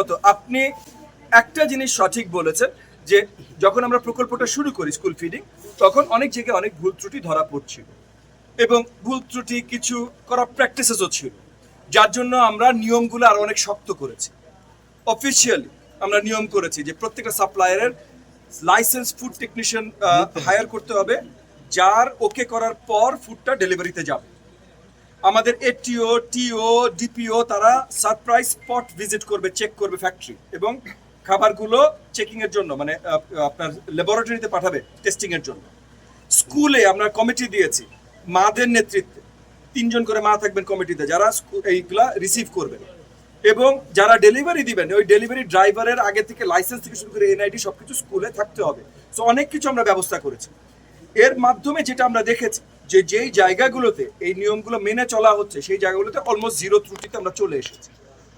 প্রথমত আপনি একটা জিনিস সঠিক বলেছেন যে যখন আমরা প্রকল্পটা শুরু করি স্কুল ফিডিং তখন অনেক জায়গায় অনেক ভুল ত্রুটি ধরা পড়ছিল এবং ভুল ত্রুটি কিছু করা প্র্যাকটিসেসও ছিল, যার জন্য আমরা নিয়মগুলো আরো অনেক শক্ত করেছি। অফিসিয়ালি আমরা নিয়ম করেছি যে প্রত্যেকটা সাপ্লায়ারের লাইসেন্স ফুড টেকনিশিয়ান হায়ার করতে হবে, যার ওকে করার পর ফুডটা ডেলিভারিতে যাবে। আমাদের এটিও টিও ডিপিও তারা সারপ্রাইজ স্পট ভিজিট করবে, চেক করবে ফ্যাক্টরি এবং খাবারগুলো চেকিং এর জন্য মানে আপনার ল্যাবরেটরিতে পাঠাবে টেস্টিং এর জন্য। স্কুলে আমরা কমিটি দিয়েছি মাদের নেতৃত্বে, 3 জন করে মা থাকবেন কমিটিতে যারা এইগুলা রিসিভ করবেন এবং যারা ডেলিভারি দিবেন ওই ডেলিভারি ড্রাইভারের আগে থেকে লাইসেন্স থেকে শুরু করে এনআইডি সবকিছু স্কুলে থাকতে হবে। সো অনেক কিছু আমরা ব্যবস্থা করেছি। এর মাধ্যমে যেটা আমরা দেখেছি যে যেই জায়গাগুলোতে এই নিয়মগুলো মেনে চলা হচ্ছে সেই জায়গাগুলোতে অলমোস্ট জিরো ত্রুটিতে আমরা চলে এসেছি।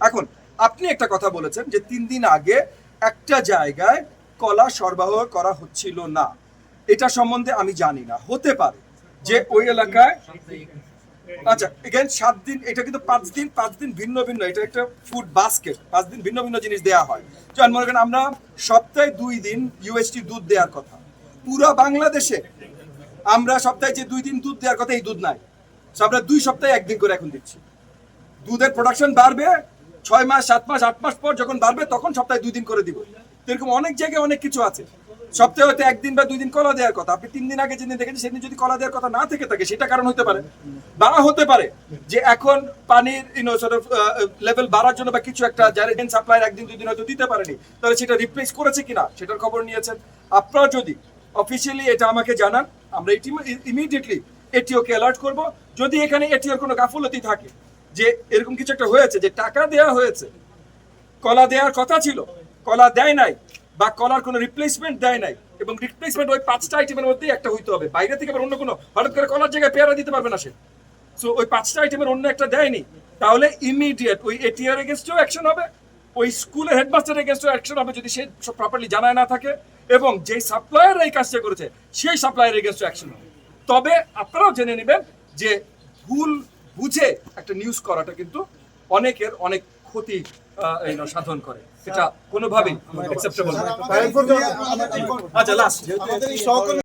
এখন আপনি একটা কথা বলেছেন যে 3 দিন আগে একটা জায়গায় কলা সরবরাহ করা হচ্ছিল না, এটা সম্বন্ধে আমি জানি না। হতে পারে যে ওই এলাকায় আচ্ছা এখানে 7 দিন, এটা কিন্তু 5 দিন ভিন্ন ভিন্ন, এটা একটা ফুড বাস্কেট, 5 দিন ভিন্ন ভিন্ন জিনিস দেওয়া হয়। যেমন মনে করেন আমরা সপ্তাহে 2 দিন ইউএসটি দুধ দেওয়ার কথা, পুরো বাংলাদেশে আমরা সপ্তাহে যে 2 দিন দুধ দেওয়ার কথা এই দুধ নাই। আমরা 2 সপ্তাহে 1 দিন করে এখন দিচ্ছি। দুধের প্রোডাকশন বাড়বে 6 মাস 7 মাস 8 মাস পর যখন বাড়বে তখন সপ্তাহে 2 দিন করে দিব। এরকম অনেক জায়গায় অনেক কিছু আছে। সপ্তাহে হয়তো 1 দিন বা 2 দিন কলা দেওয়ার কথা, আপনি 3 দিন আগে যেদিন দেখেছেন সেদিন যদি কলা দেওয়ার কথা না থেকে থাকে সেটা কারণ হতে পারে। বা হতে পারে যে এখন পানির লেভেল বাড়ার জন্য বা কিছু একটা যারা সাপ্লায়ার 1 দিন 2 দিন হয়তো দিতে পারেনি, তাহলে সেটা রিপ্লেস করেছে কিনা সেটার খবর নিয়েছেন। আপনারা যদি অফিসিয়ালি এটা আমাকে জানান, আমরা ইমিডিয়েটলি এটিওকে অ্যালার্ট করব। যদি এখানে এটিওর কোনো গাফলতি থাকে যে এরকম কিছু একটা হয়েছে যে টাকা দেওয়া হয়েছে, কলা দেওয়ার কথা ছিল কলা দেয় নাই, বা কলার কোনো রিপ্লেসমেন্ট দেয় নাই, এবং রিপ্লেসমেন্ট ওই 5টা আইটেমের মধ্যেই একটা হইতে হবে, বাইরে থেকে আবার অন্য কোনো হঠাৎ করে কলার জায়গায় পেয়ারা দিতে পারবে না সে। সো ওই 5টা আইটেমের অন্য একটা দেয়নি, তাহলে ইমিডিয়েট ওই এটিআর এগেনস্টেও অ্যাকশন হবে, ওই স্কুলের হেডমাস্টার এগেনস্টেও অ্যাকশন হবে যদি সে প্রপারলি জানায় না থাকে, এবং যেই সাপ্লায়ার এই কাজটা করেছে সেই সাপ্লায়ার এগেনস্টেও অ্যাকশন হবে। তবে আপনারাও জেনে নেবেন যে ভুল বুঝে একটা নিউজ করাটা কিন্তু অনেকের অনেক ক্ষতি সাধন করে, এটা কোনোভাবেই অ্যাকসেপ্টেবল না। আচ্ছা লাস্ট